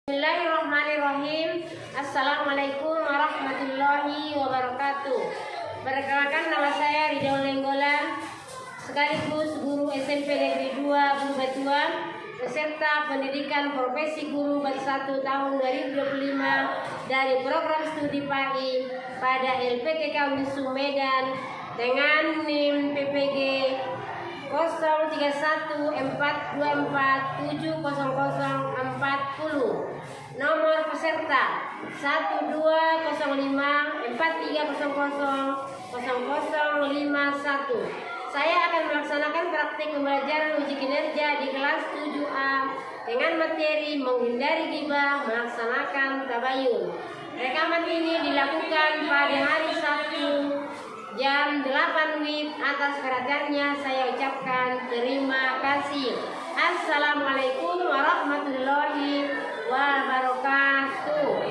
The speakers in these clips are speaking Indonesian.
Bismillahirrahmanirrahim. Assalamualaikum warahmatullahi wabarakatuh. Perkenalkan, nama saya Ridho Lenggolan, sekaligus guru SMP Negeri 2 Bulu Batuan, peserta pendidikan profesi guru batch 1 tahun 2025 dari program studi PAI pada LPKK Unisu Medan dengan NIM PPG 031424700040. Nomor peserta 120543000051. Saya akan melaksanakan praktik pembelajaran uji kinerja di kelas 7A dengan materi menghindari ghibah, melaksanakan tabayun. Rekaman ini dilakukan pada hari Sabtu jam 8 WIB. Atas perhatiannya saya ucapkan terima kasih. Assalamualaikum warahmatullahi wabarakatuh.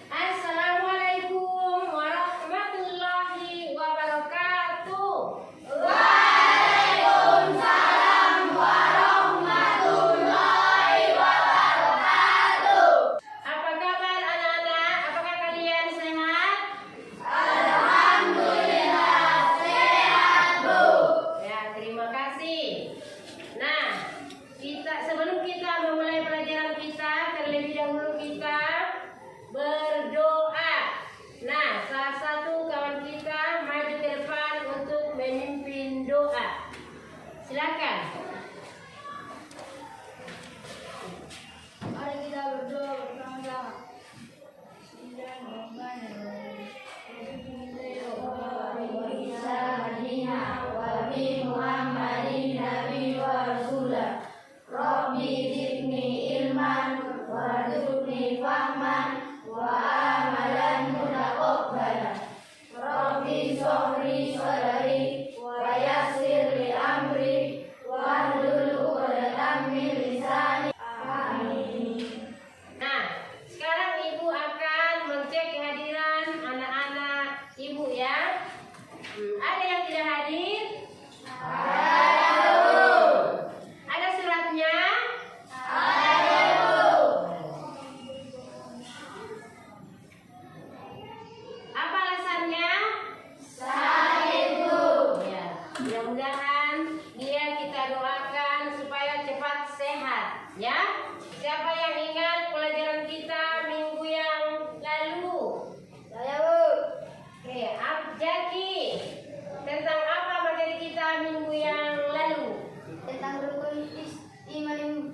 Assalamualaikum warahmatullahi wabarakatuh. Waalaikumsalam warahmatullahi wabarakatuh. Apa kabar anak-anak? Apakah kalian sehat? Alhamdulillah sehat, Bu. Ya, terima kasih. Nah, sebelum kita memulai pelajaran kita, terlebih dahulu kita berdoa. Nah, salah satu kawan kita maju ke depan untuk memimpin doa. Silakan. Mari kita berdoa bersama-sama. Bismillahirrahmanirrahim. Rabbi zidni ilman warzuqni fahman wa amalan mutaqabbalan. Rabbi shrah sadri wa yassir li amri wahlul 'uqdatam min lisani. Amin. Nah, sekarang Ibu akan mengecek kehadiran anak-anak Ibu ya. Ada yang tidak hadir? Ada suratnya? Apa alasannya? Ya, mudah-mudahan dia kita doakan supaya cepat sehat ya. Siapa yang ingat pelajaran kita minggu yang lalu? Saya, Bu. Oke, Abjaki. Tentang apa materi kita minggu yang lalu? Tentang rukun iman.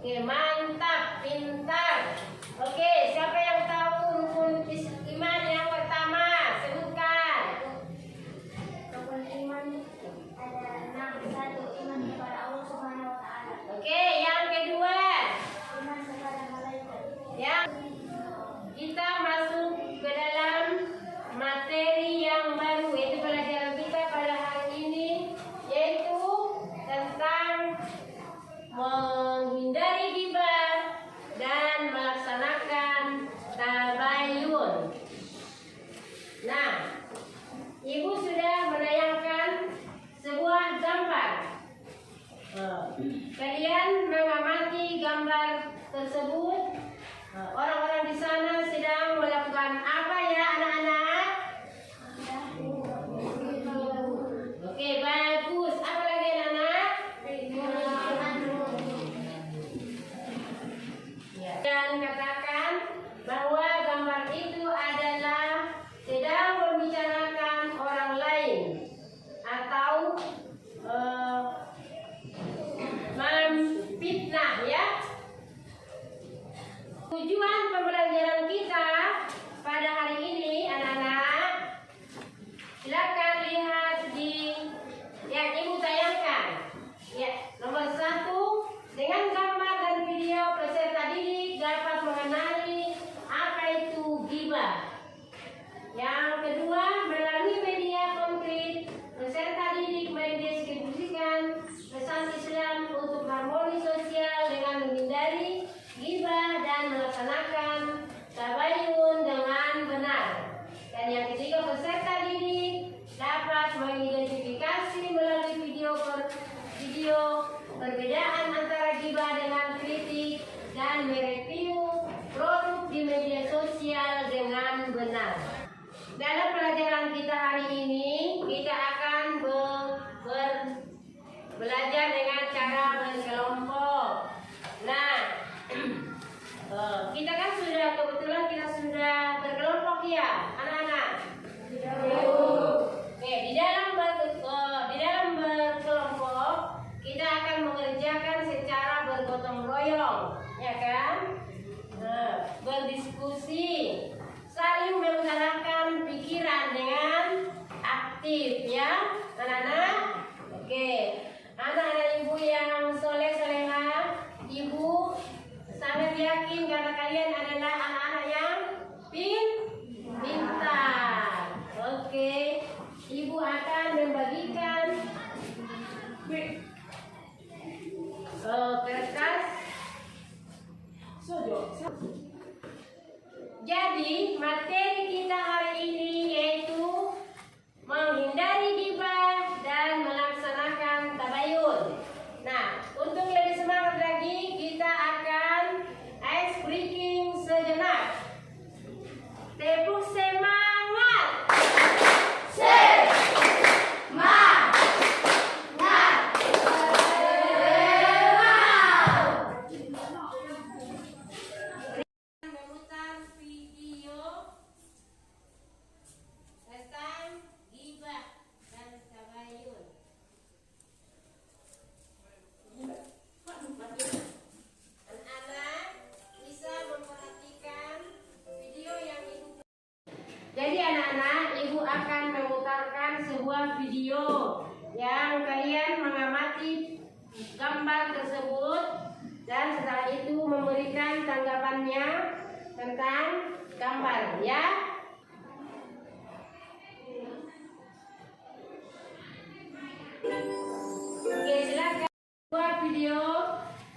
Oke, mantap, pintar. Oke, siapa yang tahu rukun iman yang pertama? Sebutkan. Rukun iman ada 6. 1. Iman kepada Allah Subhanahu wa taala. Oke, yang kedua. Iman kepada malaikat. Yang kita masuk ke dalam materi yang baru, yaitu pelajaran kita pada hari ini, yaitu tentang menghindari ghibah dan melaksanakan tabayun. Nah, Ibu sudah menayangkan sebuah gambar. Kalian mengamati gambar tersebut. Orang-orang di sana sedang melakukan apa ya anak-anak? Oke, bagus. Apa lagi anak-anak? Dan katakan bahwa gambar itu adalah sedang membicarakan orang lain atau memfitnah ya. Tujuan pembelajaran kita pada hari ini anak-anak, silakan lihat di yang Ibu tayangkan. Ya, nomor 1, dengan gambar dan video peserta didik dapat mengenali apa itu ghibah. Yang kedua, melalui media konkret peserta didik mendistribusikan pesan Islam untuk harmoni sosial dengan menghindari ghibah dan melaksanakan tabayun dengan benar. Dan yang ketiga, peserta didik dapat mengidentifikasi melalui video perbedaan antara ghibah dengan kritik dan mereview Dalam pelajaran kita hari ini, kita akan belajar dengan cara berkelompok. Nah, kita kan kebetulan kita sudah berkelompok ya, anak-anak. Oke, di dalam berkelompok kita akan mengerjakan secara bergotong royong, ya kan? Berdiskusi, saling mengutarakan pikiran dengan aktif, ya, anak-anak. Oke, anak-anak ibu yang soleh-soleha, ibu sangat yakin karena kalian adalah anak-anak yang pintar. Oke, ibu akan membagikan kertas. Jadi materi kita hari ini yaitu menghindari gibah dan melaksanakan tabayun. Nah, untuk lebih semangat lagi kita akan ice breaking sejenak. Tepuk semangat. Memutar video tentang gibah dan tabayun. Anak-anak bisa memperhatikan video yang ibu. Jadi anak-anak, ibu akan memutarkan sebuah video yang kalian mengamati gambar tersebut dan setelah itu memberikan tanggapannya tentang gambar, ya. Oke, silakan. Buat video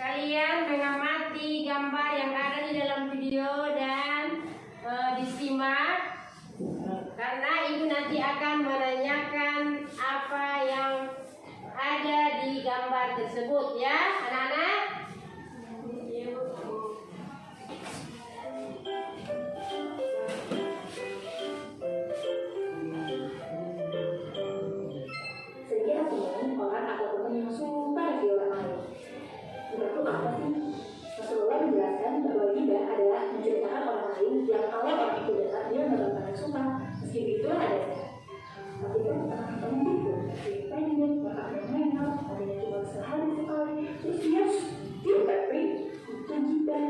kalian mengamati gambar yang ada di dalam video dan disimak karena ibu nanti akan menanyakan apa yang ada di gambar tersebut, ya, anak-anak. Sehingga teman orang atau teman yang suka bagi orang lain. Itu apa sih? Rasulullah menjelaskan bahwa gibah adalah menceritakan orang lain yang kalau orang itu dengar dia nggak bakalan suka. Meski begitu adanya. Tapi kan tengah ketemu gitu, kita ingin makan yang enak, adanya cuma sehari sekali, terus dia tapi itu gibah.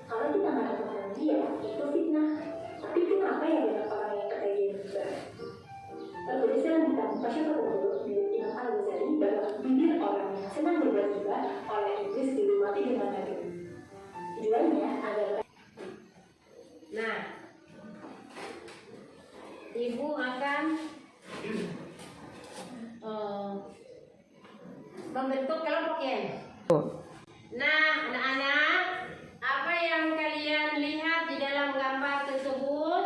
Kalau kita nggak ketemu dia, itu fitnah. Tapi kenapa ya banyak orang yang ketagihan gibah? Al-Quran tentang masyarakat tersebut milik Imam Al-Ghazali bahwa bibir orang yang senang berbuat gibah oleh iblis dilumati dengan daging. Tujuannya adalah. Nah, ibu akan membentuk kelompok ya. Nah, anak-anak, apa yang kalian lihat di dalam gambar tersebut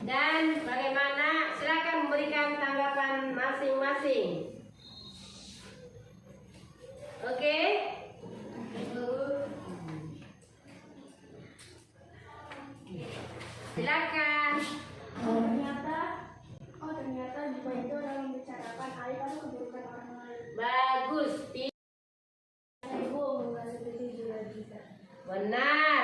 dan bagaimana? Silakan memberikan tanggapan masing-masing. Oke? Silakan. Ternyata gibah itu adalah membicarakan aib atau keburukan orang lain. Bagus. Ibu enggak setuju juga gibah. Benar.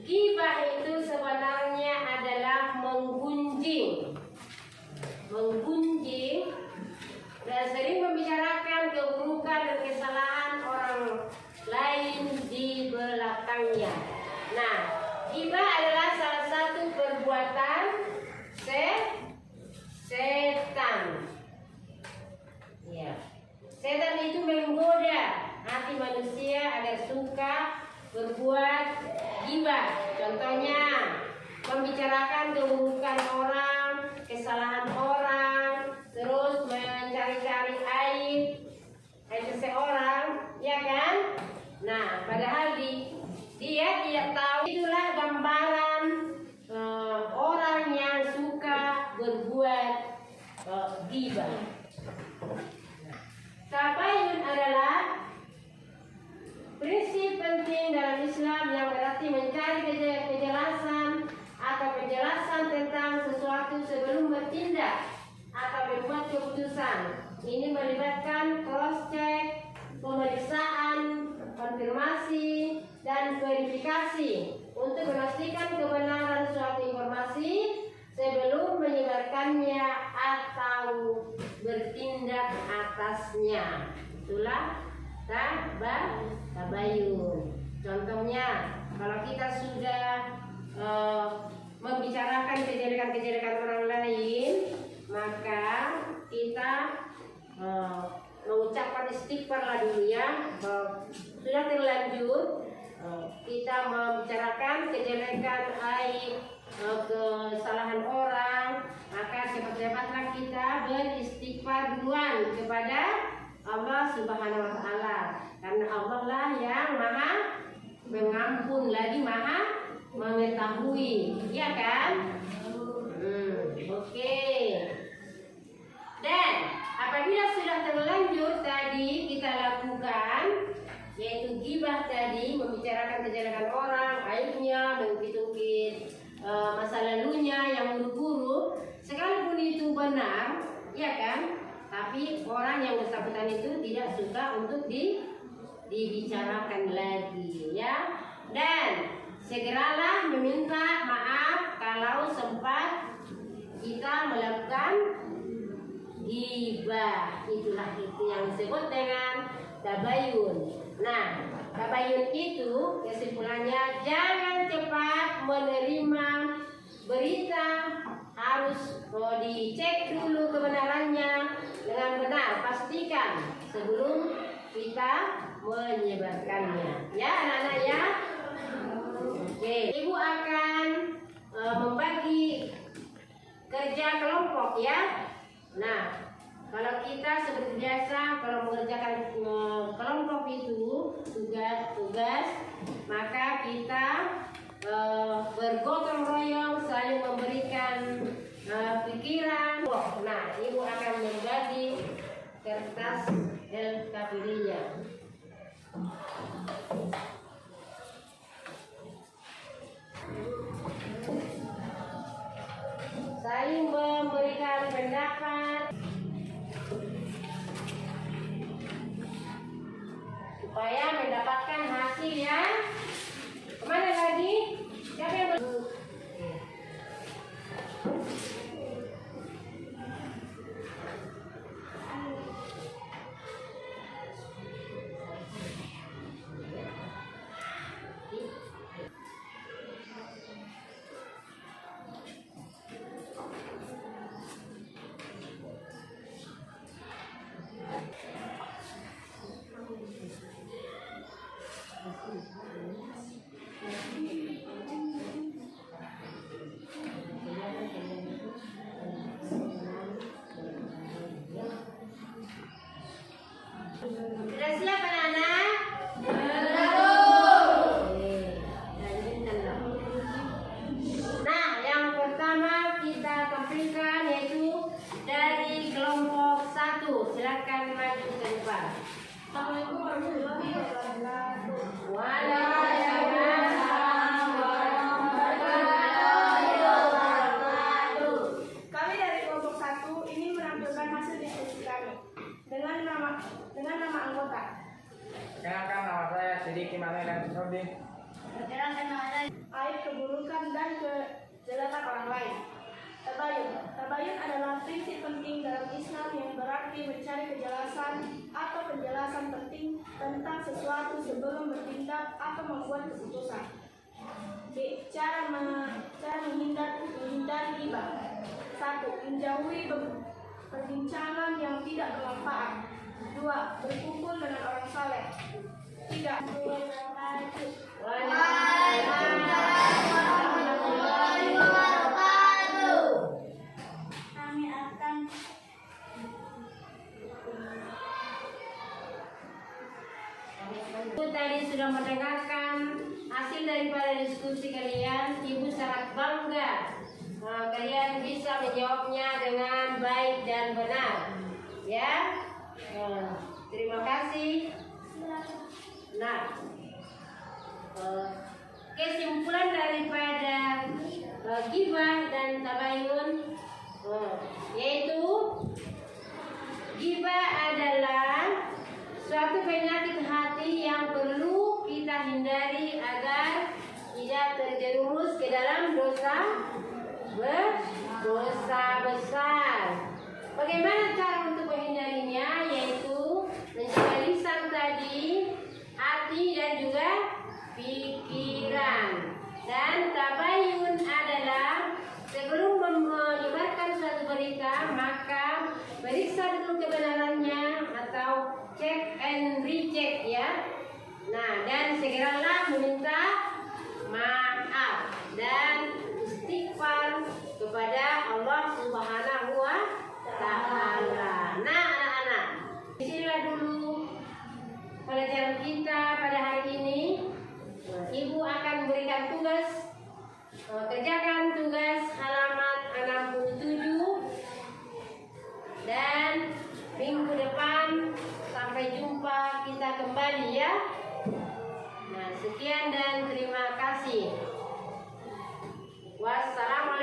Gibah itu sebenarnya adalah menggunjing dan sering membicarakan keburukan dan kesalahan orang lain di belakangnya. Nah, gibah adalah salah satu perbuatan setan. Ya. Setan itu menggoda hati manusia agar suka berbuat gibah. Contohnya membicarakan keburukan orang, kesalahan orang, terus mencari-cari aib seseorang, ya kan? Nah, padahal dia tidak tahu. Itulah gambaran orang yang suka berbuat gibah. Tabayun adalah prinsip penting dalam Islam yang berarti mencari kejelasan atau penjelasan tentang sesuatu sebelum bertindak atau membuat keputusan. Ini melibatkan cross check, pemeriksaan, konfirmasi, dan verifikasi untuk memastikan kebenaran suatu informasi sebelum menyebarkannya atau bertindak atasnya. Itulah tabayun. Contohnya, kalau kita sudah membicarakan kejelekan-kejelekan orang lain, maka kita mengucapkan istighfar lah dulu ya. Sudah terlanjur kita membicarakan kejelekan, aib, kesalahan orang, maka cepat-cepatlah kita beristighfar duluan kepada Allah Subhanahu wa Ta'ala, karena Allah lah yang Maha Mengampun lagi Maha Mengetahui, ya kan? Oke. Dan apabila sudah terlanjur tadi kita lakukan, yaitu ghibah tadi, membicarakan kejelekan orang, aibnya, mengungkit masa lalunya yang buruk-buruk, sekalipun itu benar, ya kan? Tapi orang yang bersangkutan itu tidak suka untuk dibicarakan lagi, ya. Dan segeralah meminta maaf kalau sempat kita melakukan ghibah. Itulah itu yang disebut dengan tabayun. Nah, tabayun itu kesimpulannya jangan cepat menerima berita, harus dicek dulu kebenarannya dengan benar, pastikan sebelum kita menyebarkannya, ya anak-anak ya. Oke, ibu akan membagi kerja kelompok ya. Nah, kalau kita seperti biasa, kalau mengerjakan kelompok itu tugas, maka kita bergotong royong, saling memberikan pikiran. Nah, ibu akan membagi kertas LKPD-nya. Saling memberikan pendapat supaya mendapatkan hasil ya. Kemana lagi? Siapa yang sudah siap anak-anak? Nah, yang pertama kita tampilkan yaitu dari kelompok 1. Silakan maju ke depan. Assalamualaikum warahmatullahi wabarakatuh. Waalaikumsalam warahmatullahi wabarakatuh. Kami dari kelompok 1 ini menampilkan hasil diskusi kami dengan nama anggota. Kenalkan, nama saya Sidiki Mane dan Sudi. Perkenalkan nama saya. Aib, keburukan dan kejelekan orang lain. Tabayun adalah prinsip penting dalam Islam yang berarti mencari kejelasan atau penjelasan penting tentang sesuatu sebelum bertindak atau membuat keputusan. Cara menghindari ghibah. 1. Menjauhi perbincangan yang tidak bermanfaat. 2. Berkumpul dengan orang saleh. 3. Waalaikumsalam warahmatullahi wabarakatuh. Kami akan Ibu tadi sudah mendengarkan hasil daripada diskusi kalian. Ibu sangat bangga kalian bisa menjawabnya dengan baik dan benar, ya. Terima kasih. Nah, kesimpulan daripada ghibah dan tabayun. Yaitu ghibah adalah suatu penyakit hati yang perlu kita hindari agar tidak terjerumus ke dalam dosa besar. Bagaimana cara untuk menghindarinya? Yaitu menjaga lisan tadi, hati dan juga pikiran. Dan tabayun adalah sebelum menyebarkan suatu berita, maka periksa dulu kebenarannya atau check and recheck ya. Nah, dan segeralah meminta maaf dan istighfar kepada Allah Subhanahu wa Ta'ala. Nah, anak-anak, disinilah dulu pelajaran kita pada hari ini. Ibu akan memberikan tugas, kerjakan tugas halaman 67, dan minggu depan sampai jumpa kita kembali ya. Nah, sekian dan terima kasih. Wassalamualaikum.